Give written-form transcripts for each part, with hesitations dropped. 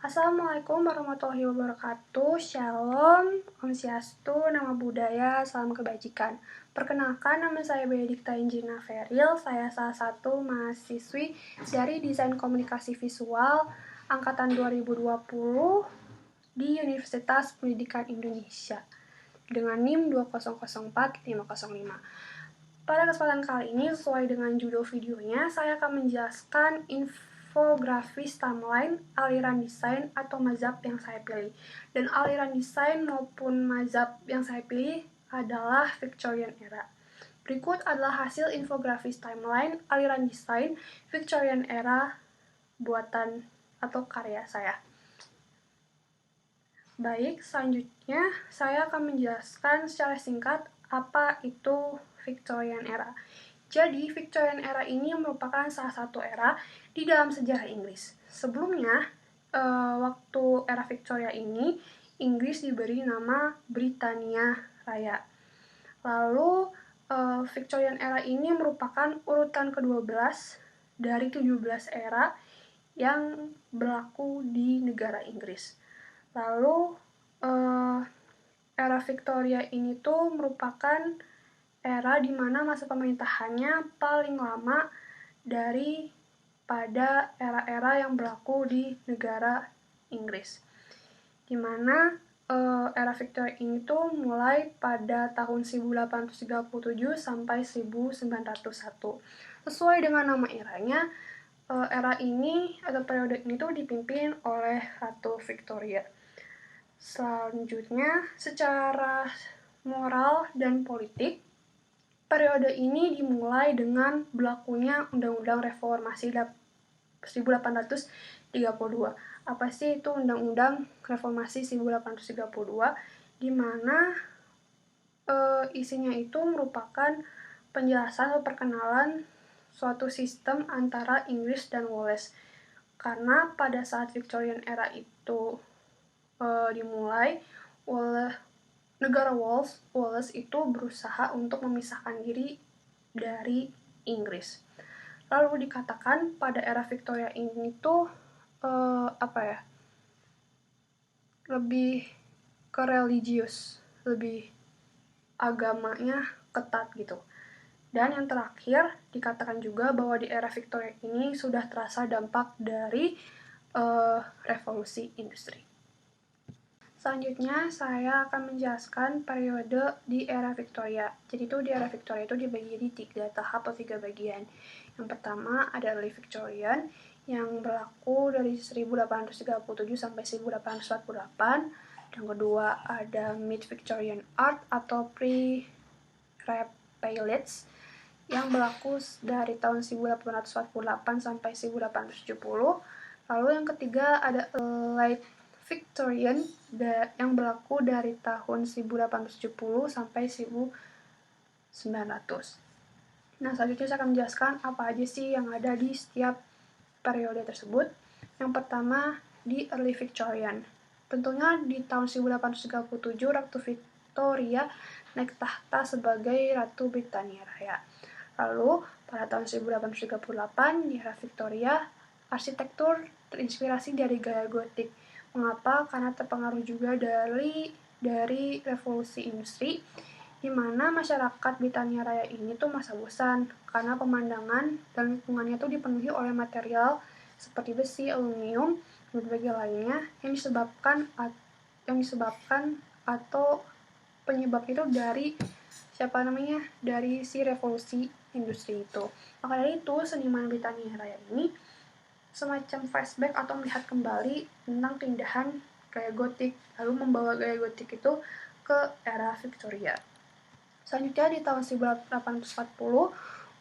Assalamualaikum warahmatullahi wabarakatuh. Shalom, Om Swastiastu, Nama Budaya, Salam Kebajikan. Perkenalkan, nama saya Benedikta Injina Feril. Saya salah satu mahasiswi dari Desain Komunikasi Visual Angkatan 2020 di Universitas Pendidikan Indonesia dengan NIM 2004505. Pada kesempatan kali ini, sesuai dengan judul videonya, saya akan menjelaskan infografis timeline, aliran desain atau mazhab yang saya pilih. Dan aliran desain maupun mazhab yang saya pilih adalah Victorian era. Berikut adalah hasil infografis timeline, aliran desain, Victorian era, buatan atau karya saya. Baik, selanjutnya saya akan menjelaskan secara singkat apa itu Victorian era. Jadi, Victorian era ini merupakan salah satu era di dalam sejarah Inggris. Sebelumnya, waktu era Victoria ini, Inggris diberi nama Britania Raya. Lalu, Victorian era ini merupakan urutan ke-12 dari 17 era yang berlaku di negara Inggris. Lalu, era Victoria ini tuh merupakan era di mana masa pemerintahannya paling lama daripada era-era yang berlaku di negara Inggris. Di mana era Victoria ini tuh mulai pada tahun 1837 sampai 1901. Sesuai dengan nama eranya, era ini atau periode ini tuh dipimpin oleh Ratu Victoria. Selanjutnya, secara moral dan politik, periode ini dimulai dengan berlakunya Undang-Undang Reformasi 1832. Apa sih itu Undang-Undang Reformasi 1832? Di mana isinya itu merupakan penjelasan atau perkenalan suatu sistem antara Inggris dan Wales. Karena pada saat Victorian era itu dimulai oleh negara Wales itu berusaha untuk memisahkan diri dari Inggris. Lalu dikatakan pada era Victoria ini tuh lebih ke religius, lebih agamanya ketat gitu. Dan yang terakhir dikatakan juga bahwa di era Victoria ini sudah terasa dampak dari revolusi industri. Selanjutnya, saya akan menjelaskan periode di era Victoria. Jadi di era Victoria itu dibagi di 3 tahap atau 3 bagian. Yang pertama ada Early Victorian, yang berlaku dari 1837 sampai 1848. Yang kedua ada Mid Victorian Art atau Pre-Raphaelites, yang berlaku dari tahun 1848 sampai 1870. Lalu yang ketiga ada Late Victorian yang berlaku dari tahun 1870 sampai 1900. Nah, selanjutnya saya akan menjelaskan apa aja sih yang ada di setiap periode tersebut. Yang pertama di Early Victorian. Tentunya di tahun 1837 Ratu Victoria naik tahta sebagai Ratu Britania Raya. Lalu pada tahun 1838 di era Victoria, arsitektur terinspirasi dari gaya gotik. Mengapa? Karena terpengaruh juga dari revolusi industri, di mana masyarakat Britania Raya ini tuh masa bosan karena pemandangan dan lingkungannya tuh dipenuhi oleh material seperti besi, aluminium, dan berbagai lainnya yang disebabkan atau penyebab itu dari dari si revolusi industri itu. Maka dari itu, seniman Britania Raya ini semacam flashback atau melihat kembali tentang keindahan gaya gotik, lalu membawa gaya gotik itu ke era Victoria. Selanjutnya di tahun 1840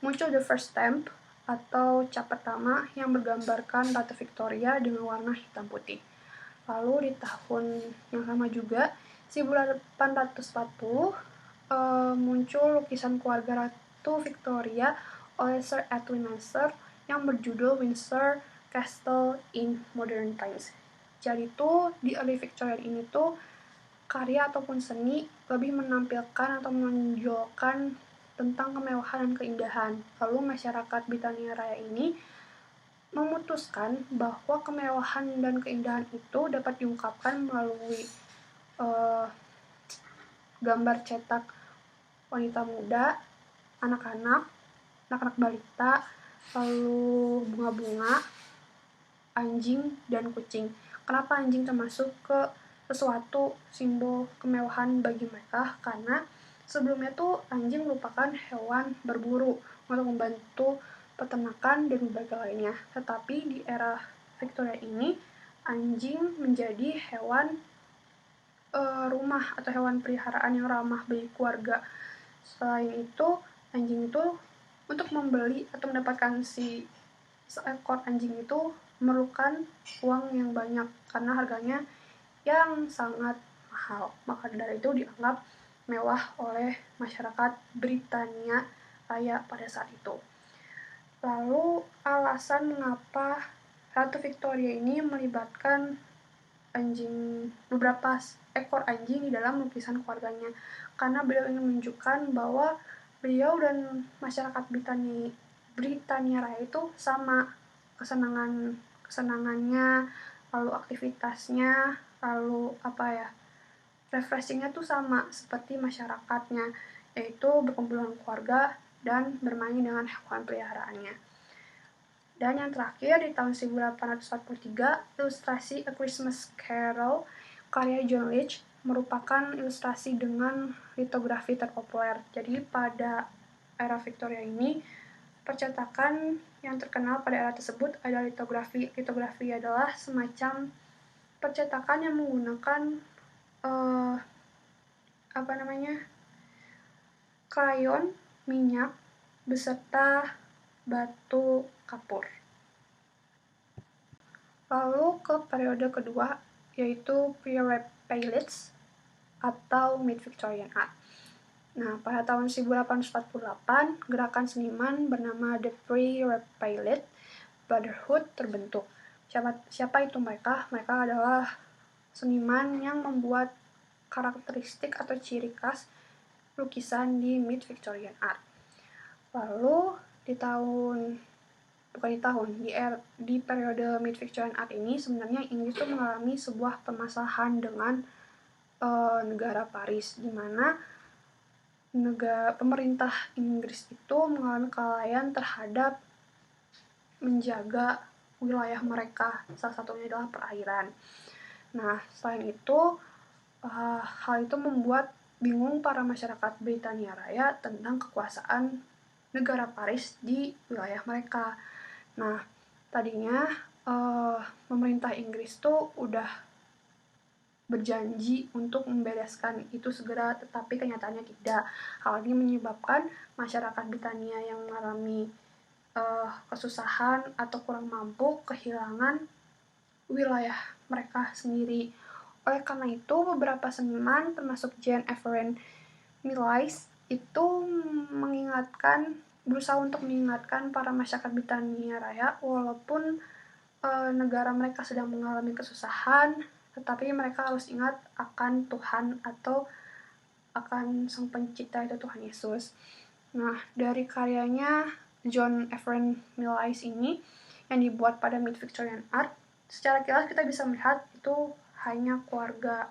muncul the first stamp atau cap pertama yang menggambarkan Ratu Victoria dengan warna hitam putih. Lalu di tahun yang sama juga 1840 muncul lukisan keluarga Ratu Victoria oleh Sir Edwin Windsor yang berjudul Windsor Castle in Modern Times. Jadi tuh di Early Victorian ini tuh karya ataupun seni lebih menampilkan atau menonjolkan tentang kemewahan dan keindahan. Lalu masyarakat Britania Raya ini memutuskan bahwa kemewahan dan keindahan itu dapat diungkapkan melalui gambar cetak wanita muda, anak-anak balita, lalu bunga-bunga, anjing, dan kucing. Kenapa anjing termasuk ke sesuatu simbol kemewahan bagi mereka? Karena sebelumnya tuh anjing merupakan hewan berburu untuk membantu peternakan dan berbagai lainnya. Tetapi di era Victoria ini, anjing menjadi hewan rumah atau hewan peliharaan yang ramah bagi keluarga. Selain itu, anjing itu untuk membeli atau mendapatkan seekor anjing itu memerlukan uang yang banyak karena harganya yang sangat mahal. Maka dari itu dianggap mewah oleh masyarakat Britania Raya pada saat itu. Lalu alasan mengapa Ratu Victoria ini melibatkan beberapa ekor anjing di dalam lukisan keluarganya, karena beliau ingin menunjukkan bahwa beliau dan masyarakat Britania Raya itu sama kesenangannya, lalu aktivitasnya, lalu refreshingnya tuh sama seperti masyarakatnya, yaitu berkumpul dengan keluarga dan bermain dengan hewan peliharaannya. Dan yang terakhir, di tahun 1843, ilustrasi A Christmas Carol karya John Leech merupakan ilustrasi dengan litografi terpopuler. Jadi pada era Victoria ini, percetakan yang terkenal pada era tersebut adalah litografi. Litografi adalah semacam percetakan yang menggunakan krayon, minyak, beserta batu kapur. Lalu ke periode kedua, yaitu Pre-Raphaelites atau Mid-Victorian Art. Nah, pada tahun 1848, gerakan seniman bernama The Pre-Raphaelite Brotherhood terbentuk. Siapa itu mereka? Mereka adalah seniman yang membuat karakteristik atau ciri khas lukisan di Mid-Victorian Art. Lalu di periode Mid-Victorian Art ini sebenarnya Inggris itu mengalami sebuah permasalahan dengan negara Paris, di mana pemerintah Inggris itu mengalami kelalaian terhadap menjaga wilayah mereka, salah satunya adalah perairan. Nah, selain itu, hal itu membuat bingung para masyarakat Britania Raya tentang kekuasaan negara Paris di wilayah mereka. Nah, tadinya pemerintah Inggris tuh udah berjanji untuk membereskan itu segera, tetapi kenyataannya tidak. Hal ini menyebabkan masyarakat Britania yang mengalami kesusahan atau kurang mampu kehilangan wilayah mereka sendiri. Oleh karena itu, beberapa seniman termasuk Jane Everett Millais itu berusaha untuk mengingatkan para masyarakat Britania Raya walaupun negara mereka sedang mengalami kesusahan, tetapi mereka harus ingat akan Tuhan atau akan Sang Pencipta, itu Tuhan Yesus. Nah, dari karyanya John Everett Millais ini yang dibuat pada Mid-Victorian Art, secara kilas kita bisa melihat itu hanya keluarga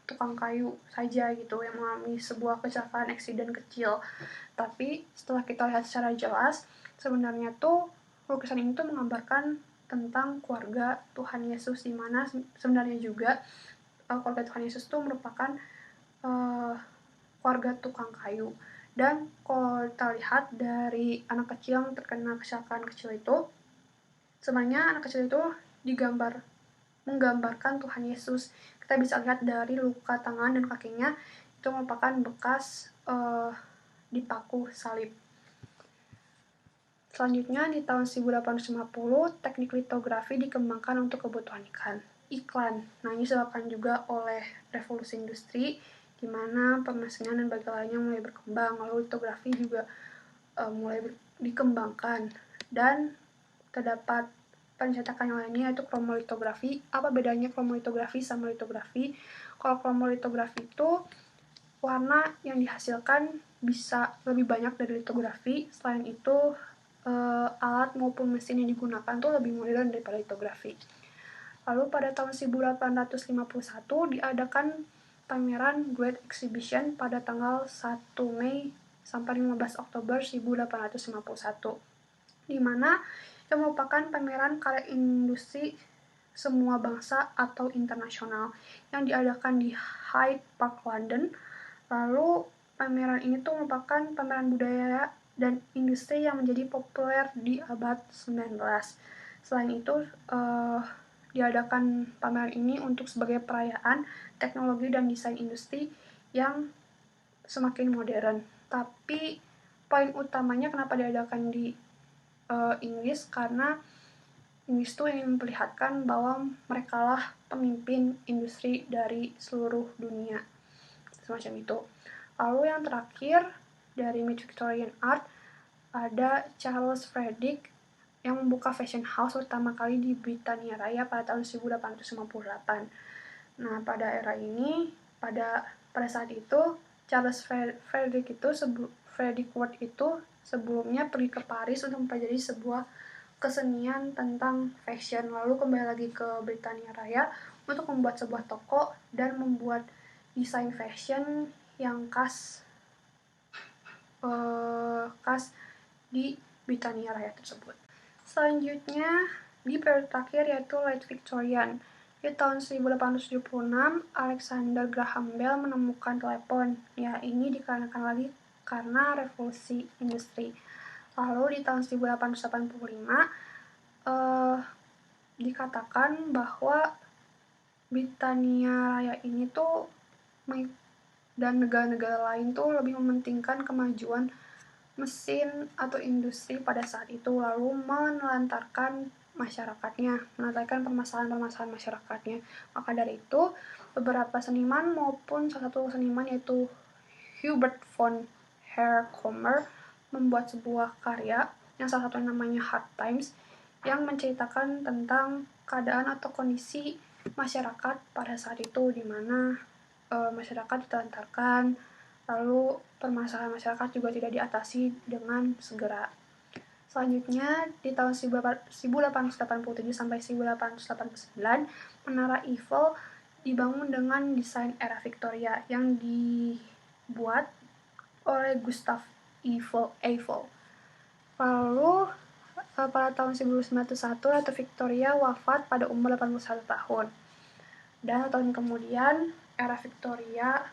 tukang kayu saja gitu yang mengalami sebuah kecelakaan eksiden kecil. Tapi setelah kita lihat secara jelas, sebenarnya tuh lukisan ini tuh menggambarkan tentang keluarga Tuhan Yesus, di mana sebenarnya juga keluarga Tuhan Yesus tuh merupakan keluarga tukang kayu. Dan kalau kita lihat dari anak kecil yang terkena kecelakaan kecil itu, sebenarnya anak kecil itu menggambarkan Tuhan Yesus. Kita bisa lihat dari luka tangan dan kakinya itu merupakan bekas dipaku salib. Selanjutnya, di tahun 1850, teknik litografi dikembangkan untuk kebutuhan iklan. Nah, ini disebabkan juga oleh revolusi industri, di mana pemesinan dan bagian lainnya mulai berkembang, lalu litografi juga mulai dikembangkan. Dan terdapat pencetakan yang lainnya, yaitu kromolitografi. Apa bedanya kromolitografi sama litografi? Kalau kromolitografi itu warna yang dihasilkan bisa lebih banyak dari litografi. Selain itu, alat maupun mesin yang digunakan tuh lebih modern daripada litografi. Lalu pada tahun 1851 diadakan pameran Great Exhibition pada tanggal 1 Mei sampai 15 Oktober 1851, di mana yang merupakan pameran karya industri semua bangsa atau internasional yang diadakan di Hyde Park, London. Lalu pameran ini tuh merupakan pameran budaya dan industri yang menjadi populer di abad 19. Selain itu, diadakan pameran ini untuk sebagai perayaan teknologi dan desain industri yang semakin modern. Tapi poin utamanya kenapa diadakan di Inggris, karena Inggris tuh ingin memperlihatkan bahwa mereka lah pemimpin industri dari seluruh dunia, semacam itu. Lalu yang terakhir dari Mid Victorian Art ada Charles Frederick yang membuka fashion house pertama kali di Britania Raya pada tahun 1858. Nah, pada era ini, pada saat itu Charles Frederick Ward itu sebelumnya pergi ke Paris untuk mempelajari sebuah kesenian tentang fashion, lalu kembali lagi ke Britania Raya untuk membuat sebuah toko dan membuat desain fashion yang khas di Britania Raya tersebut. Selanjutnya di periode terakhir yaitu Late Victorian. Di tahun 1876, Alexander Graham Bell menemukan telepon. Ya, ini dikarenakan lagi karena revolusi industri. Lalu di tahun 1885 dikatakan bahwa Britania Raya ini tuh dan negara-negara lain tuh lebih mementingkan kemajuan mesin atau industri pada saat itu, lalu menelantarkan permasalahan-permasalahan masyarakatnya. Maka dari itu, beberapa seniman maupun salah satu seniman yaitu Hubert von Herkomer membuat sebuah karya yang salah satunya namanya Hard Times, yang menceritakan tentang keadaan atau kondisi masyarakat pada saat itu, di mana masyarakat ditelantarkan, lalu permasalahan masyarakat juga tidak diatasi dengan segera. Selanjutnya, di tahun 1887 sampai 1889, Menara Eiffel dibangun dengan desain era Victoria yang dibuat oleh Gustav Eiffel. Lalu, pada tahun 1901, Ratu Victoria wafat pada umur 81 tahun. Dan tahun kemudian, era Victoria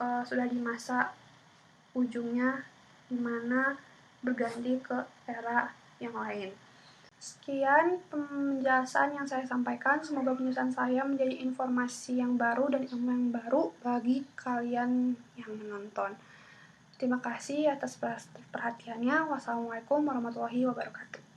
sudah di masa ujungnya, di mana berganti ke era yang lain. Sekian penjelasan yang saya sampaikan. Semoga penjelasan saya menjadi informasi yang baru dan ilmu yang baru bagi kalian yang menonton. Terima kasih atas perhatiannya. Wassalamualaikum warahmatullahi wabarakatuh.